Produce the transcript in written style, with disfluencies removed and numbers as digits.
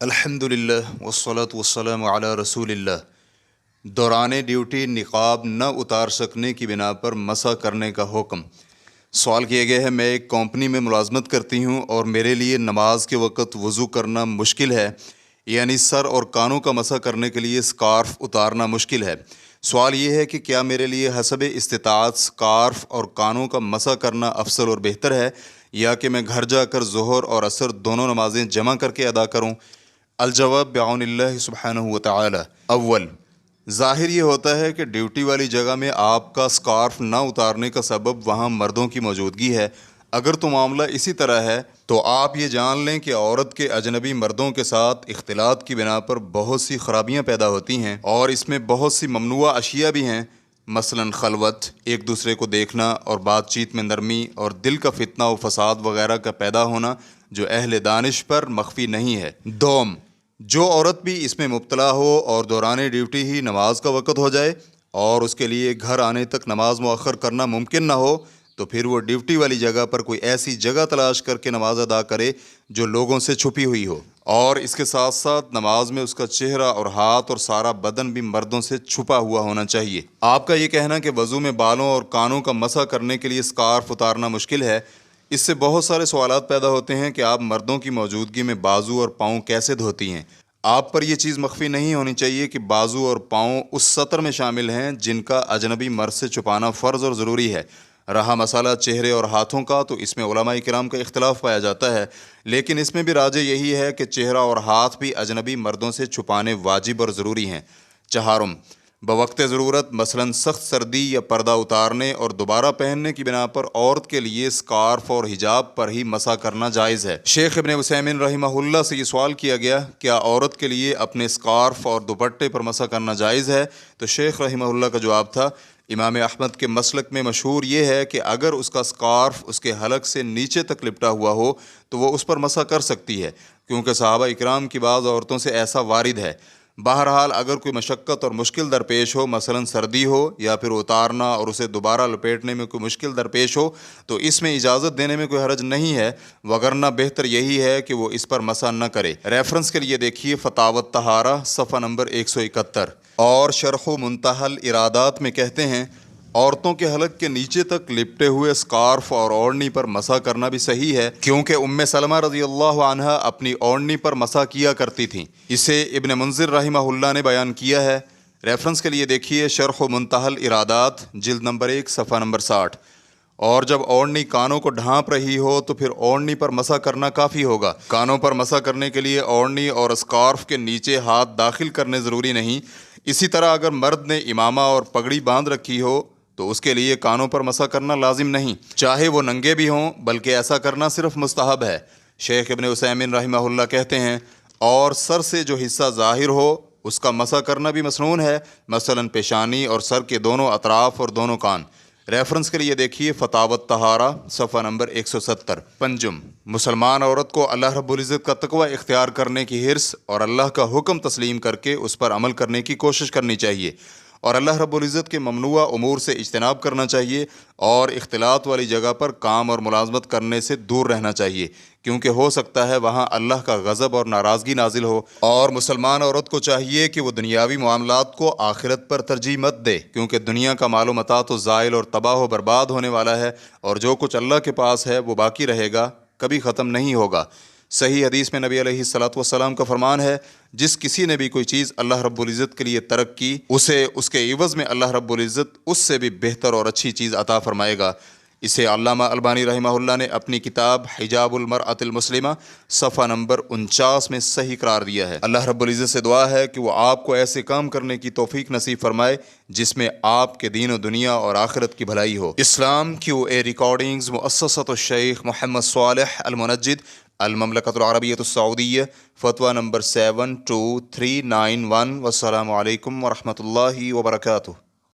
الحمدللہ والصلاة والسلام علی رسول اللہ۔ دوران ڈیوٹی نقاب نہ اتار سکنے کی بنا پر مسح کرنے کا حکم۔ سوال کیا گیا ہے، میں ایک کمپنی میں ملازمت کرتی ہوں اور میرے لیے نماز کے وقت وضو کرنا مشکل ہے، یعنی سر اور کانوں کا مسح کرنے کے لیے سکارف اتارنا مشکل ہے۔ سوال یہ ہے کہ کیا میرے لیے حسب استطاعت سکارف اور کانوں کا مسح کرنا افضل اور بہتر ہے، یا کہ میں گھر جا کر ظہر اور عصر دونوں نمازیں جمع کر کے ادا کروں؟ الجواب بعون اللہ سبحانہ وتعالی۔ اول، ظاہر یہ ہوتا ہے کہ ڈیوٹی والی جگہ میں آپ کا سکارف نہ اتارنے کا سبب وہاں مردوں کی موجودگی ہے۔ اگر تو معاملہ اسی طرح ہے تو آپ یہ جان لیں کہ عورت کے اجنبی مردوں کے ساتھ اختلاط کی بنا پر بہت سی خرابیاں پیدا ہوتی ہیں، اور اس میں بہت سی ممنوعہ اشیاء بھی ہیں، مثلاً خلوت، ایک دوسرے کو دیکھنا اور بات چیت میں نرمی، اور دل کا فتنہ و فساد وغیرہ کا پیدا ہونا جو اہل دانش پر مخفی نہیں ہے۔ دوم، جو عورت بھی اس میں مبتلا ہو اور دوران ڈیوٹی ہی نماز کا وقت ہو جائے اور اس کے لیے گھر آنے تک نماز مؤخر کرنا ممکن نہ ہو، تو پھر وہ ڈیوٹی والی جگہ پر کوئی ایسی جگہ تلاش کر کے نماز ادا کرے جو لوگوں سے چھپی ہوئی ہو، اور اس کے ساتھ ساتھ نماز میں اس کا چہرہ اور ہاتھ اور سارا بدن بھی مردوں سے چھپا ہوا ہونا چاہیے۔ آپ کا یہ کہنا کہ وضو میں بالوں اور کانوں کا مسح کرنے کے لیے سکارف اتارنا مشکل ہے، اس سے بہت سارے سوالات پیدا ہوتے ہیں کہ آپ مردوں کی موجودگی میں بازو اور پاؤں کیسے دھوتی ہیں۔ آپ پر یہ چیز مخفی نہیں ہونی چاہیے کہ بازو اور پاؤں اس سطر میں شامل ہیں جن کا اجنبی مرد سے چھپانا فرض اور ضروری ہے۔ رہا مسئلہ چہرے اور ہاتھوں کا، تو اس میں علماء کرام کا اختلاف پایا جاتا ہے، لیکن اس میں بھی راجح یہی ہے کہ چہرہ اور ہاتھ بھی اجنبی مردوں سے چھپانے واجب اور ضروری ہیں۔ چہارم، بوقت ضرورت مثلاً سخت سردی یا پردہ اتارنے اور دوبارہ پہننے کی بنا پر عورت کے لیے سکارف اور حجاب پر ہی مسح کرنا جائز ہے۔ شیخ ابن عثیمین رحمہ اللہ سے یہ سوال کیا گیا، کیا عورت کے لیے اپنے سکارف اور دوپٹے پر مسح کرنا جائز ہے؟ تو شیخ رحمہ اللہ کا جواب تھا، امام احمد کے مسلک میں مشہور یہ ہے کہ اگر اس کا سکارف اس کے حلق سے نیچے تک لپٹا ہوا ہو تو وہ اس پر مسح کر سکتی ہے، کیونکہ صحابہ اکرام کی بعض عورتوں سے ایسا وارد ہے۔ بہرحال اگر کوئی مشقت اور مشکل درپیش ہو، مثلاً سردی ہو یا پھر اتارنا اور اسے دوبارہ لپیٹنے میں کوئی مشکل درپیش ہو، تو اس میں اجازت دینے میں کوئی حرج نہیں ہے، وگرنہ بہتر یہی ہے کہ وہ اس پر مسح نہ کرے۔ ریفرنس کے لیے دیکھیے فتاوی الطہارہ صفحہ نمبر 171۔ اور شرح و منتہی الارادات میں کہتے ہیں، عورتوں کے حلق کے نیچے تک لپٹے ہوئے سکارف اور اوڑھنی پر مسح کرنا بھی صحیح ہے، کیونکہ ام سلمہ رضی اللہ عنہا اپنی اوڑھنی پر مسح کیا کرتی تھیں۔ اسے ابن منذر رحمہ اللہ نے بیان کیا ہے۔ ریفرنس کے لیے دیکھیے شرح و منتہی الارادات جلد نمبر 1 صفحہ نمبر 60۔ اور جب اوڑھنی کانوں کو ڈھانپ رہی ہو تو پھر اوڑھنی پر مسح کرنا کافی ہوگا۔ کانوں پر مسح کرنے کے لیے اوڑھنی اور سکارف کے نیچے ہاتھ داخل کرنے ضروری نہیں۔ اسی طرح اگر مرد نے امامہ اور پگڑی باندھ رکھی ہو تو اس کے لیے کانوں پر مسح کرنا لازم نہیں، چاہے وہ ننگے بھی ہوں، بلکہ ایسا کرنا صرف مستحب ہے۔ شیخ ابن عثیمین رحمہ اللہ کہتے ہیں، اور سر سے جو حصہ ظاہر ہو اس کا مسح کرنا بھی مسنون ہے، مثلاً پیشانی اور سر کے دونوں اطراف اور دونوں کان۔ ریفرنس کے لیے دیکھیے فتاوی الطہارہ صفحہ نمبر 170۔ پنجم، مسلمان عورت کو اللہ رب العزت کا تقوی اختیار کرنے کی حرص اور اللہ کا حکم تسلیم کر کے اس پر عمل کرنے کی کوشش کرنی چاہیے، اور اللہ رب العزت کے ممنوعہ امور سے اجتناب کرنا چاہیے، اور اختلاط والی جگہ پر کام اور ملازمت کرنے سے دور رہنا چاہیے، کیونکہ ہو سکتا ہے وہاں اللہ کا غضب اور ناراضگی نازل ہو۔ اور مسلمان عورت کو چاہیے کہ وہ دنیاوی معاملات کو آخرت پر ترجیح مت دے، کیونکہ دنیا کا مال و متاع تو زائل اور تباہ و برباد ہونے والا ہے، اور جو کچھ اللہ کے پاس ہے وہ باقی رہے گا، کبھی ختم نہیں ہوگا۔ صحیح حدیث میں نبی علیہ الصلوۃ والسلام کا فرمان ہے، جس کسی نے بھی کوئی چیز اللہ رب العزت کے لیے ترک کی، اسے اس کے عوض میں اللہ رب العزت اس سے بھی بہتر اور اچھی چیز عطا فرمائے گا۔ اسے علامہ البانی رحمہ اللہ نے اپنی کتاب حجاب المرأۃ المسلمہ صفحہ نمبر 49 میں صحیح قرار دیا ہے۔ اللہ رب العزت سے دعا ہے کہ وہ آپ کو ایسے کام کرنے کی توفیق نصیب فرمائے جس میں آپ کے دین و دنیا اور آخرت کی بھلائی ہو۔ اسلام QA ریکارڈنگز مؤسسۃ الشیخ محمد صالح المنجد، المملکۃ العربیۃ السعودیہ، فتویٰ نمبر 72391۔ والسلام علیکم ورحمۃ اللہ وبرکاتہ۔